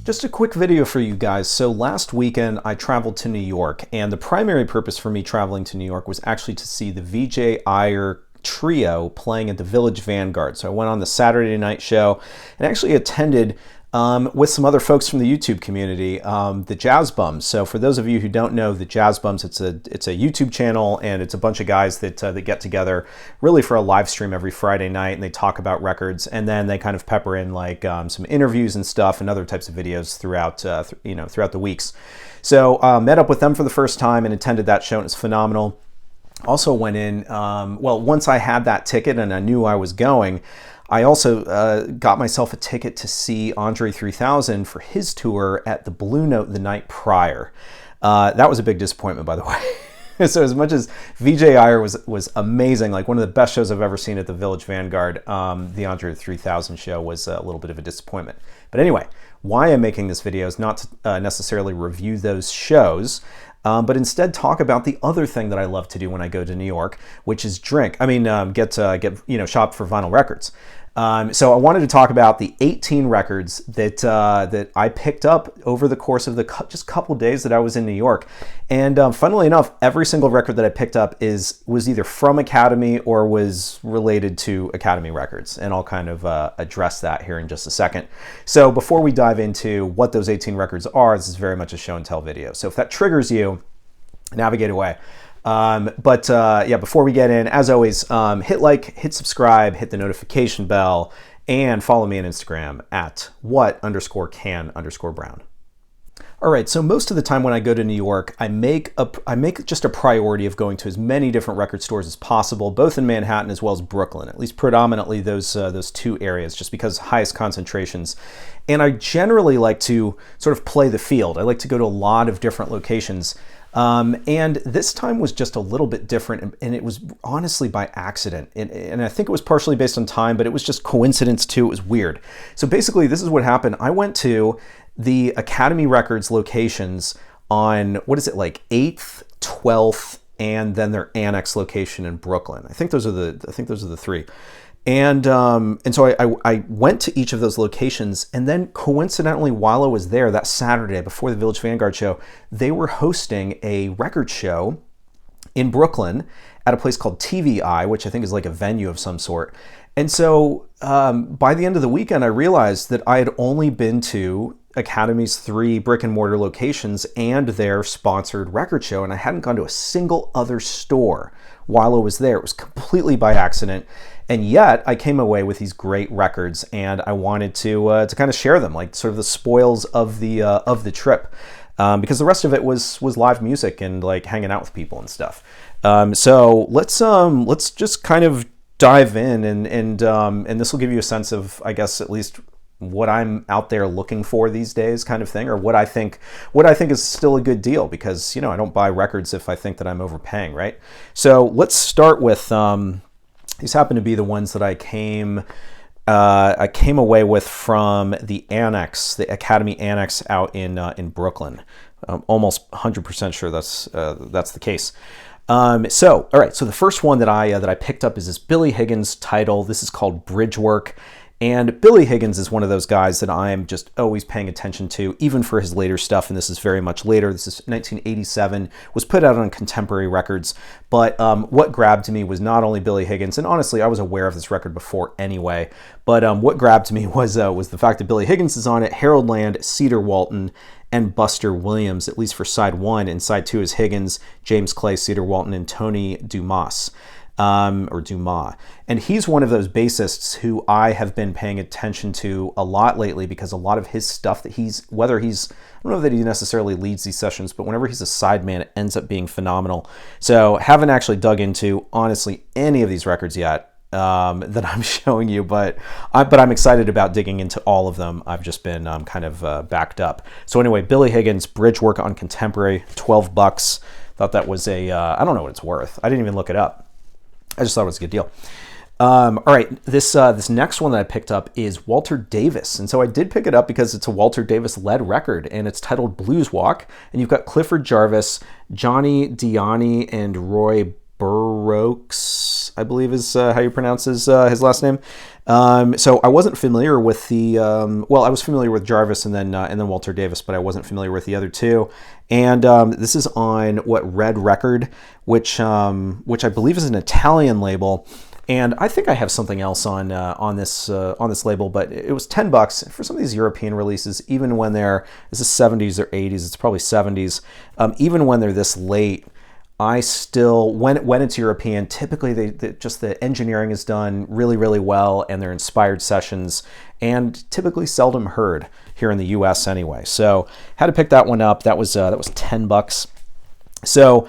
Just a quick video for you guys. So last weekend I traveled to New York, and the primary purpose for me traveling to New York was actually to see the VJ Iyer trio playing at the Village Vanguard. So I went on the Saturday night show and actually attended with some other folks from the YouTube community, the Jazz Bums. So for those of you who don't know the Jazz Bums, it's a YouTube channel, and it's a bunch of guys that get together really for a live stream every Friday night, and they talk about records, and then they kind of pepper in like some interviews and stuff and other types of videos throughout throughout the weeks. So met up with them for the first time and attended that show, and it's phenomenal. Also went in, well, once I had that ticket and I knew I was going, I also got myself a ticket to see Andre 3000 for his tour at the Blue Note the night prior. That was a big disappointment, by the way. So as much as VJ Iyer was amazing, like one of the best shows I've ever seen at the Village Vanguard, the Andre 3000 show was a little bit of a disappointment. But anyway, why I'm making this video is not to necessarily review those shows, but instead talk about the other thing that I love to do when I go to New York, which is shop for vinyl records. So I wanted to talk about the 18 records that I picked up over the course of the just couple days that I was in New York. And funnily enough, every single record that I picked up was either from Academy or was related to Academy Records. And I'll kind of address that here in just a second. So before we dive into what those 18 records are, this is very much a show and tell video. So if that triggers you, navigate away. Before we get in, as always, hit like, hit subscribe, hit the notification bell, and follow me on Instagram at what_can_brown. All right, so most of the time when I go to New York, I make just a priority of going to as many different record stores as possible, both in Manhattan as well as Brooklyn, at least predominantly those two areas, just because highest concentrations. And I generally like to sort of play the field. I like to go to a lot of different locations. And this time was just a little bit different, and it was honestly by accident. And I think it was partially based on time, but it was just coincidence too. It was weird. So basically, this is what happened. I went to the Academy Records locations on, 8th, 12th, and then their Annex location in Brooklyn. I think those are the three. And so I went to each of those locations, and then coincidentally, while I was there that Saturday before the Village Vanguard show, they were hosting a record show in Brooklyn at a place called TVI, which I think is like a venue of some sort. And so by the end of the weekend, I realized that I had only been to Academy's 3 brick and mortar locations and their sponsored record show, and I hadn't gone to a single other store while I was there. It was completely by accident. And yet I came away with these great records, and I wanted to kind of share them, like sort of the spoils of the trip, because the rest of it was live music and like hanging out with people and stuff. So let's just kind of dive in, and this will give you a sense of, I guess, at least what I'm out there looking for these days, kind of thing, or what I think is still a good deal, because I don't buy records if I think that I'm overpaying, right? So let's start with. These happen to be the ones that I came away with from the Annex, the Academy Annex out in Brooklyn. I'm almost 100% sure that's the case. All right. So the first one that I picked up is this Billy Higgins title. This is called Bridgework. And Billy Higgins is one of those guys that I am just always paying attention to, even for his later stuff, and this is very much later. This is 1987, was put out on Contemporary Records, but what grabbed me was not only Billy Higgins, and honestly, I was aware of this record before anyway, but what grabbed me was the fact that Billy Higgins is on it, Harold Land, Cedar Walton, and Buster Williams, at least for side 1, and side 2 is Higgins, James Clay, Cedar Walton, and Tony Dumas. Or Dumas. And he's one of those bassists who I have been paying attention to a lot lately, because a lot of his stuff that I don't know that he necessarily leads these sessions, but whenever he's a sideman, it ends up being phenomenal. So haven't actually dug into, honestly, any of these records yet that I'm showing you, but I'm excited about digging into all of them. I've just been kind of backed up. So anyway, Billy Higgins, Bridgework on Contemporary, $12. Thought that was I don't know what it's worth. I didn't even look it up. I just thought it was a good deal. All right, this next one that I picked up is Walter Davis. And so I did pick it up because it's a Walter Davis-led record, and it's titled Blues Walk. And you've got Clifford Jarvis, Johnny Diani, and Roy Burroughs. I believe is how you pronounce his last name. So I wasn't familiar with the well, I was familiar with Jarvis and then Walter Davis, but I wasn't familiar with the other two. And this is on Red Record, which I believe is an Italian label. And I think I have something else on this label, but it was $10 for some of these European releases. Even when this is 70s or 80s, it's probably 70s. Even when they're this late, I still, when it's European, typically just the engineering is done really, really well, and they're inspired sessions, and typically seldom heard here in the U.S. anyway. So had to pick that one up. That was $10. So.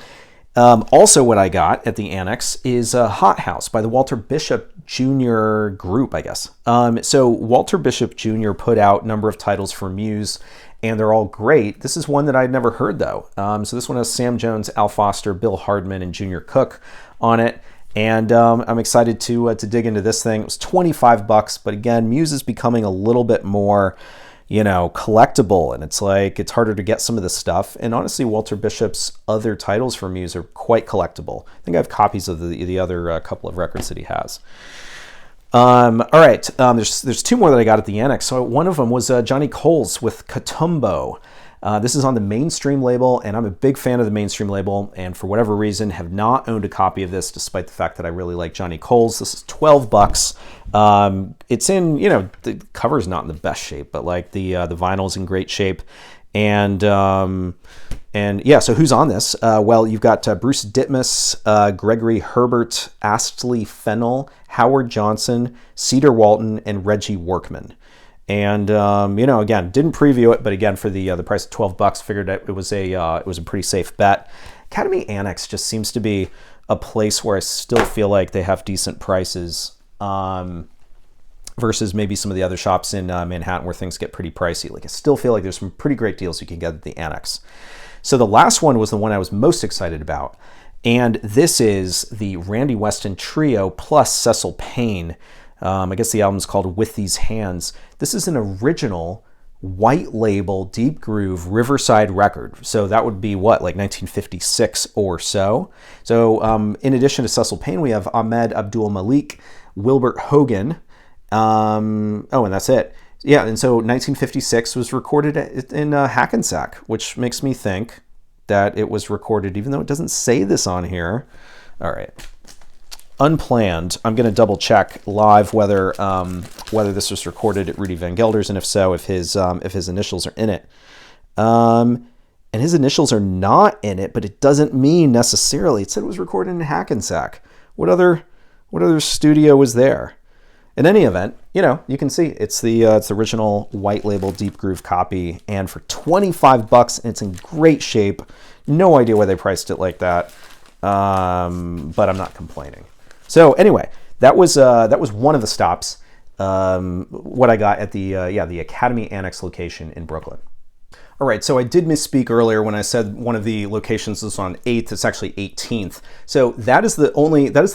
Also what I got at the Annex is Hot House by the Walter Bishop Jr. group, I guess. So Walter Bishop Jr. put out a number of titles for Muse, and they're all great. This is one that I'd never heard, though. So this one has Sam Jones, Al Foster, Bill Hardman, and Junior Cook on it. And I'm excited to dig into this thing. It was $25, but again, Muse is becoming a little bit more, collectible, and it's harder to get some of this stuff. And honestly, Walter Bishop's other titles for Muse are quite collectible. I think I have copies of the other couple of records that he has. All right, there's two more that I got at the Annex. So one of them was Johnny Coles with Katumbo. This is on the Mainstream label, and I'm a big fan of the Mainstream label, and for whatever reason have not owned a copy of this, despite the fact that I really like Johnny Coles. This is $12. It's in, the cover's not in the best shape, but the vinyl's in great shape. And yeah, so who's on this? Well, you've got Bruce Ditmas, Gregory Herbert, Astley Fennell, Howard Johnson, Cedar Walton, and Reggie Workman. And again, didn't preview it, but again, for the price of $12, figured it was a pretty safe bet. Academy Annex just seems to be a place where I still feel like they have decent prices, versus maybe some of the other shops in Manhattan where things get pretty pricey. I still feel like there's some pretty great deals you can get at the Annex. So the last one was the one I was most excited about, and this is the Randy Weston Trio plus Cecil Payne. I guess the album's called With These Hands. This is an original white label, deep groove Riverside record. So that would be 1956 or so. So in addition to Cecil Payne, we have Ahmed Abdul Malik, Wilbert Hogan. And that's it. Yeah, and so 1956 was recorded in Hackensack, which makes me think that it was recorded, even though it doesn't say this on here. All right. Unplanned. I'm going to double check live whether this was recorded at Rudy Van Gelder's, and if so, if his initials are in it. And his initials are not in it, but it doesn't mean necessarily. It said it was recorded in Hackensack. What other studio was there? In any event, you can see it's the original white label deep groove copy, and for $25, and it's in great shape. No idea why they priced it like that, but I'm not complaining. So anyway, that was one of the stops. What I got at the Academy Annex location in Brooklyn. All right, so I did misspeak earlier when I said one of the locations was on 8th. It's actually 18th. So that is the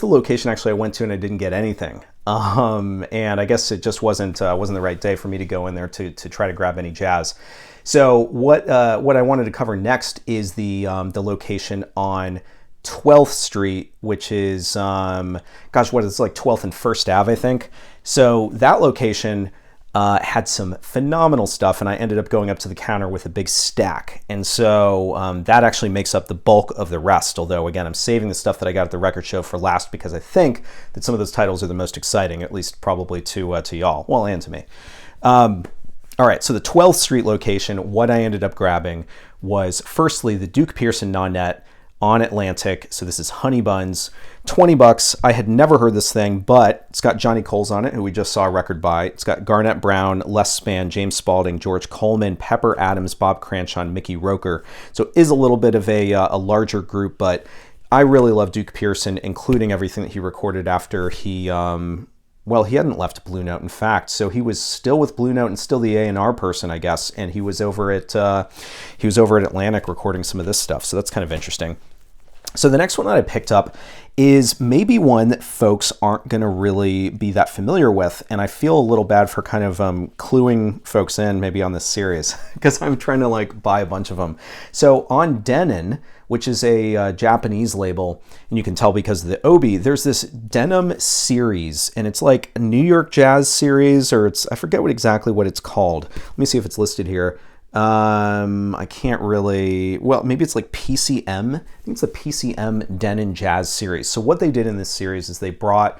location actually I went to and I didn't get anything. And I guess it just wasn't the right day for me to go in there to try to grab any jazz. So what I wanted to cover next is the location on 12th Street, which is 12th and 1st Ave, I think. So that location had some phenomenal stuff, and I ended up going up to the counter with a big stack. And so that actually makes up the bulk of the rest. Although, again, I'm saving the stuff that I got at the record show for last because I think that some of those titles are the most exciting, at least probably to y'all, well, and to me. All right, so the 12th Street location, what I ended up grabbing was, firstly, the Duke Pearson Nonette on Atlantic. So this is Honey Buns, $20. I had never heard this thing, but it's got Johnny Coles on it, who we just saw a record by. It's got Garnett Brown, Les Spann, James Spaulding, George Coleman, Pepper Adams, Bob Cranshaw, Mickey Roker. So it is a little bit of a larger group, but I really love Duke Pearson, including everything that he recorded after he hadn't left Blue Note, in fact. So he was still with Blue Note and still the A&R person, I guess. And he was over at Atlantic recording some of this stuff. So that's kind of interesting. So the next one that I picked up is maybe one that folks aren't going to really be that familiar with, and I feel a little bad for kind of cluing folks in maybe on this series because I'm trying to like buy a bunch of them. So on Denon, which is a Japanese label, and you can tell because of the obi, there's this denim series, and it's like a New York jazz series, or I forget exactly what it's called. Let me see if it's listed here. I can't really, well, maybe it's like PCM. I think it's the PCM Denon Jazz series. So what they did in this series is they brought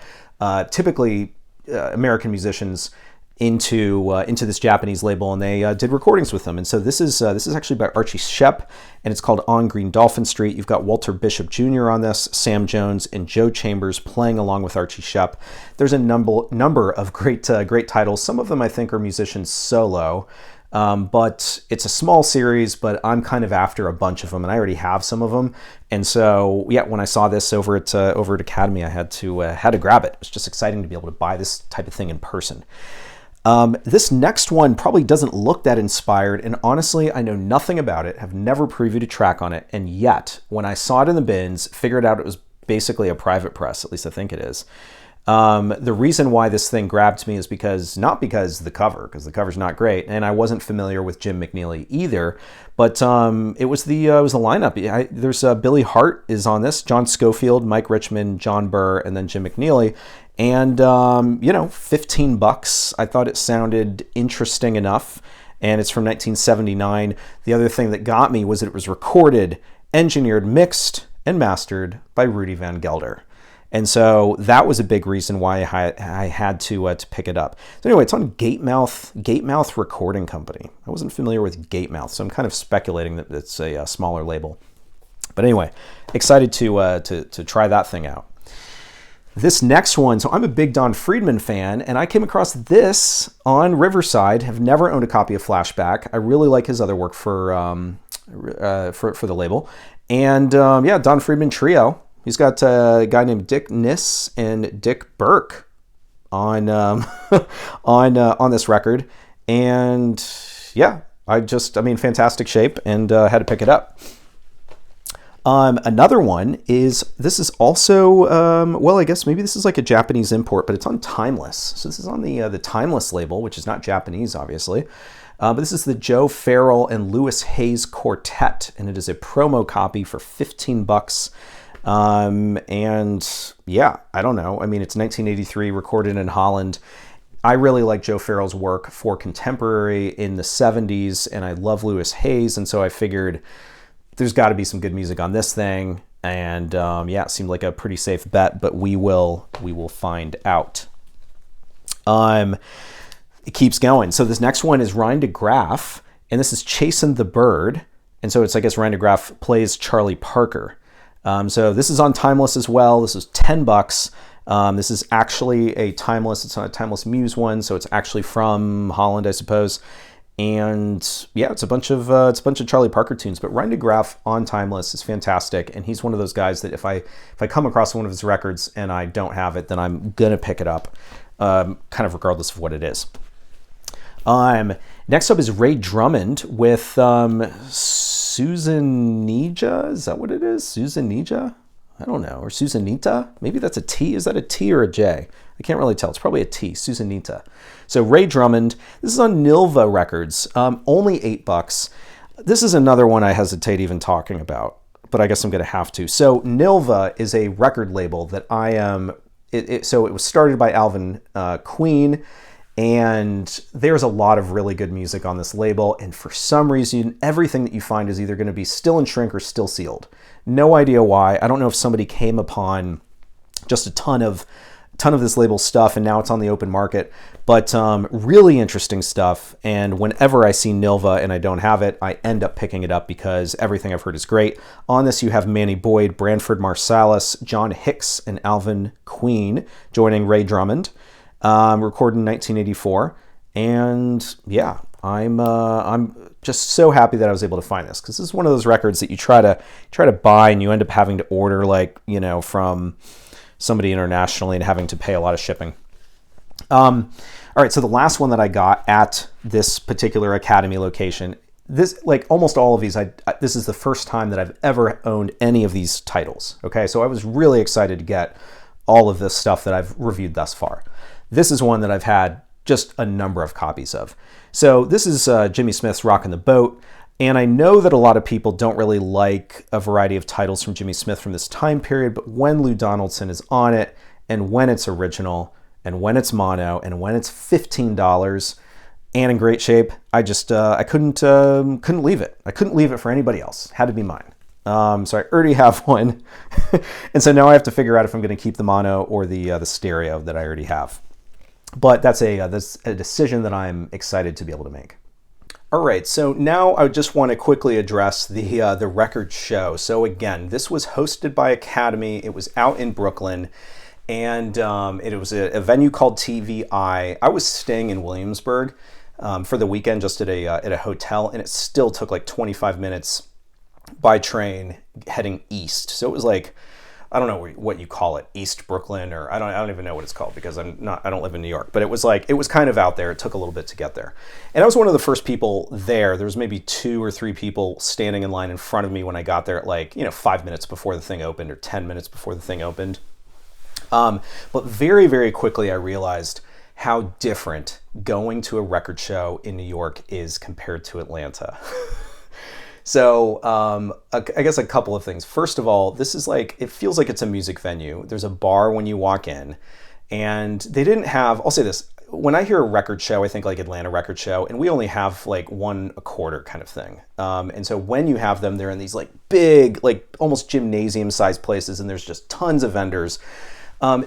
typically American musicians into this Japanese label, and they did recordings with them. And so this is actually by Archie Shepp, and it's called On Green Dolphin Street. You've got Walter Bishop Jr. on this, Sam Jones, and Joe Chambers playing along with Archie Shepp. There's a number of great titles. Some of them I think are musicians solo. But it's a small series, but I'm kind of after a bunch of them, and I already have some of them. And so, yeah, when I saw this over at Academy, I had to grab it. It's just exciting to be able to buy this type of thing in person. This next one probably doesn't look that inspired, and honestly, I know nothing about it, have never previewed a track on it, and yet, when I saw it in the bins, figured out it was basically a private press, at least I think it is. The reason why this thing grabbed me is not because the cover's not great, and I wasn't familiar with Jim McNeely either, but it was the lineup. There's Billy Hart is on this, John Schofield, Mike Richmond, John Burr, and then Jim McNeely, and $15. I thought it sounded interesting enough, and it's from 1979. The other thing that got me was that it was recorded, engineered, mixed, and mastered by Rudy Van Gelder. And so that was a big reason why I had to pick it up. So anyway, it's on Gatemouth Recording Company. I wasn't familiar with Gatemouth, so I'm kind of speculating that it's a smaller label. But anyway, excited to try that thing out. This next one, so I'm a big Don Friedman fan, and I came across this on Riverside. Have never owned a copy of Flashback. I really like his other work for the label, and Don Friedman Trio. He's got a guy named Dick Niss and Dick Burke on on this record, and yeah, fantastic shape, and had to pick it up. Another one this is also I guess maybe this is like a Japanese import, but it's on Timeless. So this is on the Timeless label, which is not Japanese, obviously. But this is the Joe Farrell and Louis Hayes Quartet, and it is a promo copy for $15. And yeah, I don't know. I mean, it's 1983, recorded in Holland. I really like Joe Farrell's work for contemporary in the 70s, and I love Louis Hayes, and so I figured there's got to be some good music on this thing, and it seemed like a pretty safe bet, but we will find out. It keeps going. So this next one is Ryan DeGraff, and this is Chasin' the Bird, and so it's, I guess, Ryan DeGraff plays Charlie Parker. So this is on Timeless as well. This is $10. This is actually it's not a Timeless Muse one, so it's actually from Holland, I suppose. And yeah, it's a bunch of Charlie Parker tunes. But Ryan DeGraff on Timeless is fantastic, and he's one of those guys that if I come across one of his records and I don't have it, then I'm gonna pick it up, kind of regardless of what it is. Next up is Ray Drummond with Susanija. Is that what it is? Susanija? I don't know. Or Susanita? Maybe that's a T. Is that a T or a J? I can't really tell. It's probably a T. Susanita. So Ray Drummond. This is on Nilva Records. Only $8. This is another one I hesitate even talking about, but I guess I'm going to have to. So Nilva is a record label that I am. So it was started by Alvin Queen. And there's a lot of really good music on this label, and for some reason, everything that you find is either going to be still in shrink or still sealed. No idea why. I don't know if somebody came upon just a ton of this label stuff, and now it's on the open market. But really interesting stuff. And whenever I see Nilva and I don't have it, I end up picking it up because everything I've heard is great. On this, you have Manny Boyd, Branford Marsalis, John Hicks, and Alvin Queen joining Ray Drummond. Recorded in 1984, and yeah, I'm just so happy that I was able to find this, because this is one of those records that you try to buy and you end up having to order, like, from somebody internationally and having to pay a lot of shipping. All right, so the last one that I got at this particular Academy location this, like almost all of these, this is the first time that I've ever owned any of these titles. Okay, so I was really excited to get all of this stuff that I've reviewed thus far. This is one that I've had just a number of copies of. So this is Jimmy Smith's Rockin' the Boat. And I know that a lot of people don't really like a variety of titles from Jimmy Smith from this time period, but when Lou Donaldson is on it, and when it's original, and when it's mono, and when it's $15 and in great shape, I just I couldn't leave it. I couldn't leave it for anybody else. It had to be mine. So I already have one, and so now I have to figure out if I'm going to keep the mono or the stereo that I already have. But that's a decision that I'm excited to be able to make. All right, so now I just want to quickly address the record show. So again, this was hosted by Academy. It was out in Brooklyn, and it was a venue called TVI. I was staying in Williamsburg for the weekend, just at a hotel, and it still took like 25 minutes by train heading east. So it was like, I don't know what you call it, East Brooklyn, or I don't even know what it's called because I don't live in New York, but it was kind of out there. It took a little bit to get there. And I was one of the first people there. There was maybe 2 or 3 people standing in line in front of me when I got there at like, 5 minutes before the thing opened or 10 minutes before the thing opened. But very, very quickly I realized how different going to a record show in New York is compared to Atlanta. So I guess a couple of things. First of all, this is like, it feels like it's a music venue. There's a bar when you walk in, and they didn't have, I'll say this, when I hear a record show, I think like Atlanta Record Show, and we only have like 1 a quarter kind of thing. And so when you have them, they're in these like big, like almost gymnasium sized places, and there's just tons of vendors.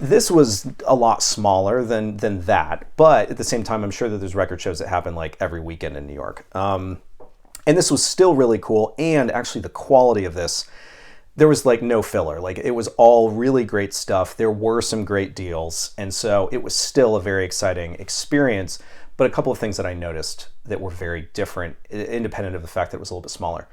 This was a lot smaller than that, but at the same time, I'm sure that there's record shows that happen like every weekend in New York. And this was still really cool, and actually the quality of this, there was like no filler. Like it was all really great stuff. There were some great deals, and so it was still a very exciting experience, but a couple of things that I noticed that were very different, independent of the fact that it was a little bit smaller.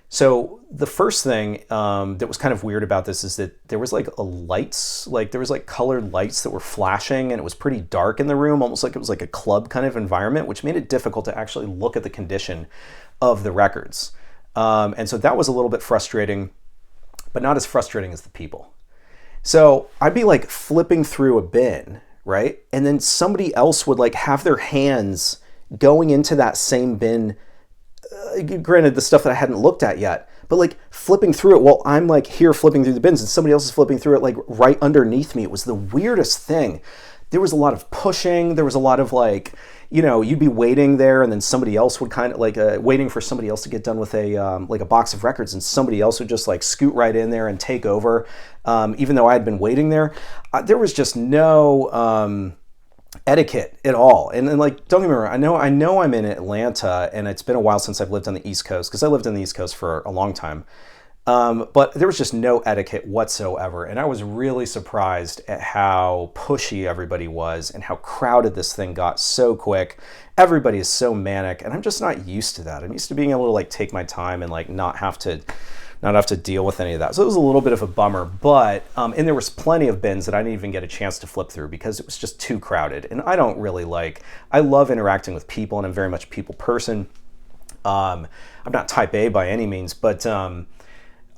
So the first thing that was kind of weird about this is that there was like there was like colored lights that were flashing, and it was pretty dark in the room, almost like it was like a club kind of environment, which made it difficult to actually look at the condition of the records. And so that was a little bit frustrating, but not as frustrating as the people. So I'd be like flipping through a bin, right? And then somebody else would like have their hands going into that same bin, granted the stuff that I hadn't looked at yet, but like flipping through it while I'm like here flipping through the bins and somebody else is flipping through it like right underneath me. It was the weirdest thing. There was a lot of pushing. There was a lot of like, you'd be waiting there, and then somebody else would kind of like waiting for somebody else to get done with like a box of records, and somebody else would just like scoot right in there and take over. Even though I had been waiting there, there was just no etiquette at all. And like, don't get me wrong, I know I'm in Atlanta, and it's been a while since I've lived on the East Coast, because I lived on the East Coast for a long time. But there was just no etiquette whatsoever. And I was really surprised at how pushy everybody was and how crowded this thing got so quick. Everybody is so manic, and I'm just not used to that. I'm used to being able to like take my time and like not have to deal with any of that. So it was a little bit of a bummer, but, and there was plenty of bins that I didn't even get a chance to flip through because it was just too crowded. And I don't really I love interacting with people, and I'm very much a people person. I'm not type A by any means, but,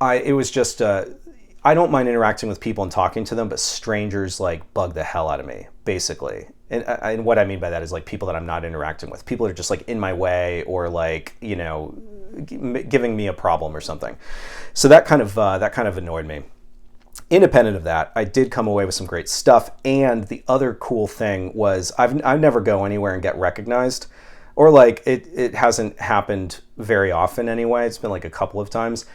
it was just, I don't mind interacting with people and talking to them, but strangers like bug the hell out of me, basically. And what I mean by that is like people that I'm not interacting with. People that are just like in my way, or like, giving me a problem or something. So that kind of annoyed me. Independent of that, I did come away with some great stuff. And the other cool thing was I never go anywhere and get recognized, or like it hasn't happened very often anyway. It's been like a couple of times.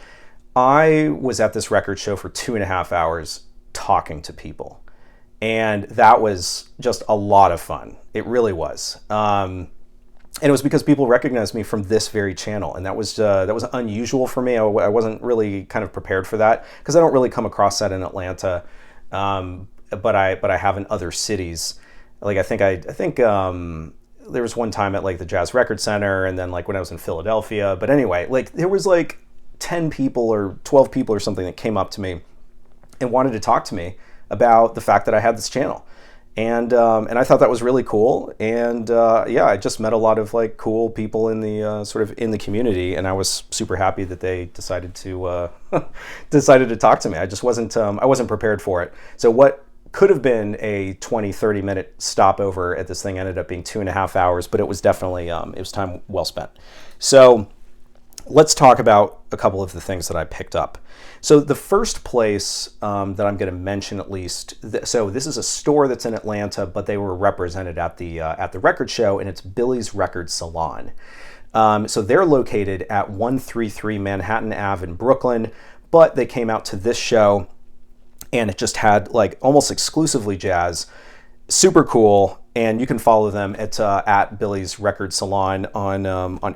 I was at this record show for 2.5 hours talking to people, and that was just a lot of fun. It really was. And it was because people recognized me from this very channel, and that was unusual for me. I wasn't really kind of prepared for that, because I don't really come across that in Atlanta, but I have in other cities. Like I think there was one time at like the Jazz Record Center, and then like when I was in Philadelphia. But anyway, like there was like 10 people or 12 people or something that came up to me and wanted to talk to me about the fact that I had this channel. And I thought that was really cool. And yeah, I just met a lot of like cool people in the sort of in the community, and I was super happy that they decided to decided to talk to me. I wasn't prepared for it. So what could have been a 20-30 minute stopover at this thing ended up being 2.5 hours, but it was definitely it was time well spent. So let's talk about a couple of the things that I picked up. So the first place that I'm going to mention, at least, so this is a store that's in Atlanta, but they were represented at the record show, and it's Billy's Record Salon. So they're located at 133 Manhattan Ave in Brooklyn, but they came out to this show, and it just had like almost exclusively jazz. Super cool. And you can follow them at Billy's Record Salon on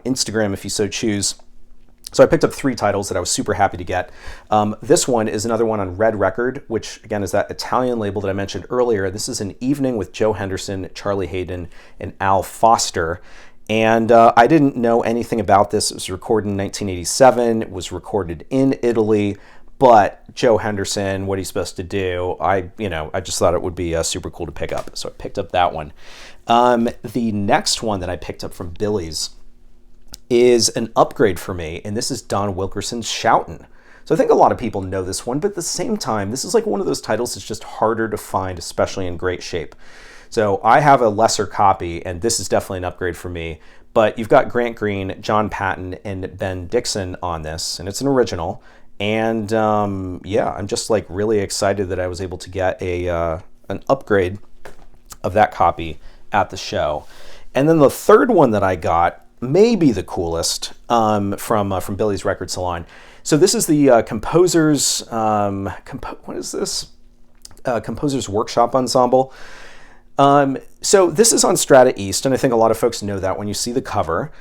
Instagram if you so choose. So I picked up 3 titles that I was super happy to get. This one is another one on Red Record, which again is that Italian label that I mentioned earlier. This is An Evening with Joe Henderson, Charlie Hayden, and Al Foster. And I didn't know anything about this. It was recorded in 1987. It was recorded in Italy. But Joe Henderson, what he's supposed to do, I just thought it would be super cool to pick up. So I picked up that one. The next one that I picked up from Billy's is an upgrade for me, and this is Don Wilkerson's Shoutin'. So I think a lot of people know this one, but at the same time, this is like one of those titles that's just harder to find, especially in great shape. So I have a lesser copy, and this is definitely an upgrade for me. But you've got Grant Green, John Patton, and Ben Dixon on this, and it's an original. And yeah, I'm just like really excited that I was able to get an upgrade of that copy at the show. And then the third one that I got, maybe the coolest, from Billy's Record Salon. So this is the Composers, what is this? Composers Workshop Ensemble. So this is on Strata East, and I think a lot of folks know that when you see the cover.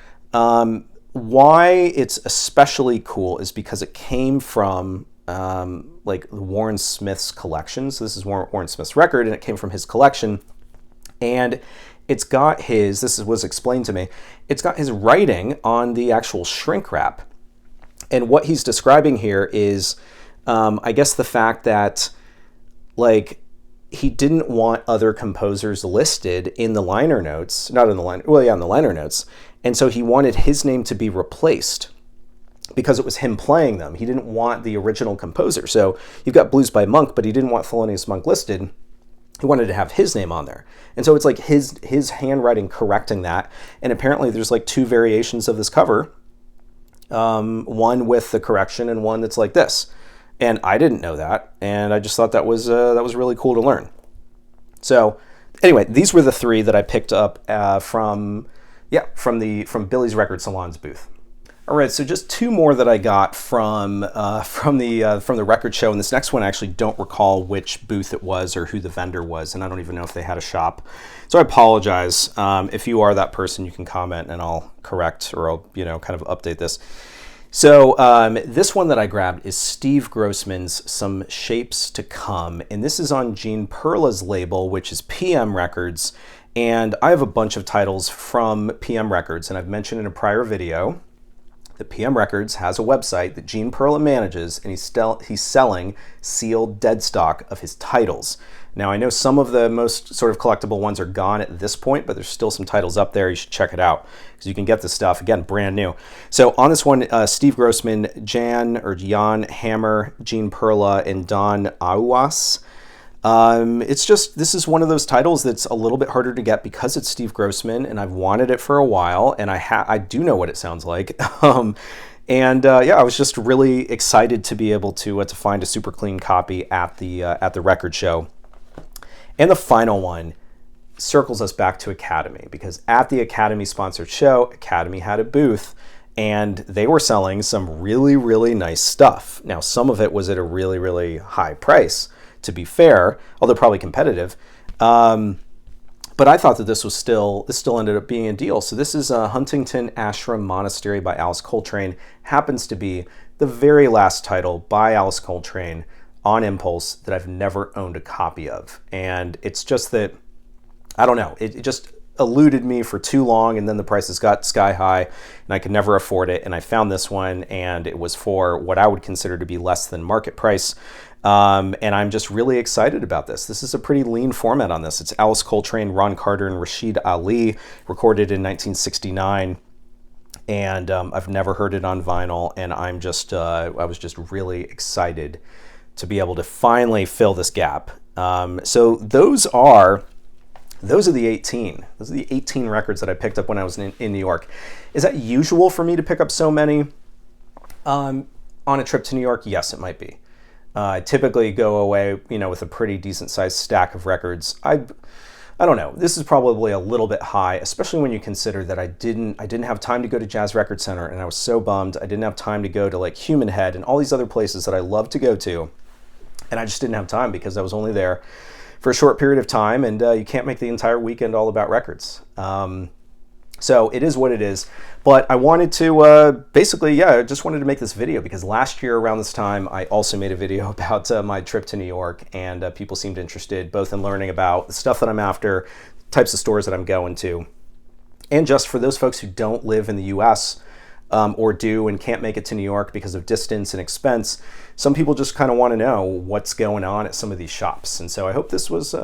Why it's especially cool is because it came from like Warren Smith's collection. So this is Warren Smith's record, and it came from his collection. And it's got this was explained to me, it's got his writing on the actual shrink wrap. And what he's describing here is, I guess, the fact that, like, he didn't want other composers listed in the liner notes, not in the liner, well, yeah, in the liner notes. And so he wanted his name to be replaced because it was him playing them. He didn't want the original composer. So you've got Blues by Monk, but he didn't want Thelonious Monk listed. He wanted to have his name on there. And so it's like his handwriting correcting that. And apparently there's like 2 variations of this cover. One with the correction and one that's like this. And I didn't know that. And I just thought that was really cool to learn. So anyway, these were the 3 that I picked up from Billy's Record Salon's booth. All right, so just 2 more that I got from the record show, and this next one I actually don't recall which booth it was or who the vendor was, and I don't even know if they had a shop. So I apologize. If you are that person, you can comment and I'll correct or I'll kind of update this. So this one that I grabbed is Steve Grossman's Some Shapes to Come, and this is on Gene Perla's label, which is PM Records, and I have a bunch of titles from PM Records, and I've mentioned in a prior video that PM Records has a website that Gene Perla manages, and he's selling sealed dead stock of his titles. Now, I know some of the most sort of collectible ones are gone at this point, but there's still some titles up there. You should check it out because you can get this stuff, again, brand new. So on this one, Steve Grossman, Jan Hammer, Gene Perla, and Don Auas. This is one of those titles that's a little bit harder to get because it's Steve Grossman, and I've wanted it for a while, and I do know what it sounds like. Yeah, I was just really excited to be able to find a super clean copy at the record show. And the final one circles us back to Academy, because at the Academy sponsored show, Academy had a booth, and they were selling some really, really nice stuff. Now, some of it was at a really, really high price, to be fair, although probably competitive. But I thought that this still ended up being a deal. So this is Huntington Ashram Monastery by Alice Coltrane. Happens to be the very last title by Alice Coltrane on Impulse that I've never owned a copy of. And it's just that, I don't know, it just eluded me for too long, and then the prices got sky high and I could never afford it. And I found this one, and it was for what I would consider to be less than market price. And I'm just really excited about this. This is a pretty lean format on this. It's Alice Coltrane, Ron Carter, and Rashid Ali, recorded in 1969. And I've never heard it on vinyl, and I was just really excited to be able to finally fill this gap. So those are the 18. Those are the 18 records that I picked up when I was in New York. Is that usual for me to pick up so many on a trip to New York? Yes, it might be. I typically go away, with a pretty decent sized stack of records. I don't know. This is probably a little bit high, especially when you consider that I didn't have time to go to Jazz Record Center, and I was so bummed. I didn't have time to go to like Human Head and all these other places that I love to go to, and I just didn't have time because I was only there for a short period of time, and you can't make the entire weekend all about records. So it is what it is. But I wanted to I just wanted to make this video because last year around this time, I also made a video about my trip to New York, and people seemed interested both in learning about the stuff that I'm after, types of stores that I'm going to, and just for those folks who don't live in the US or do and can't make it to New York because of distance and expense. Some people just kind of want to know what's going on at some of these shops. And so I hope this was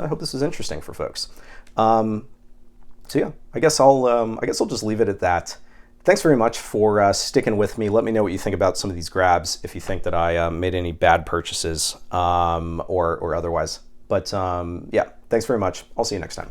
interesting for folks. So yeah, I guess I'll just leave it at that. Thanks very much for sticking with me. Let me know what you think about some of these grabs, if you think that I made any bad purchases or otherwise. But yeah, thanks very much. I'll see you next time.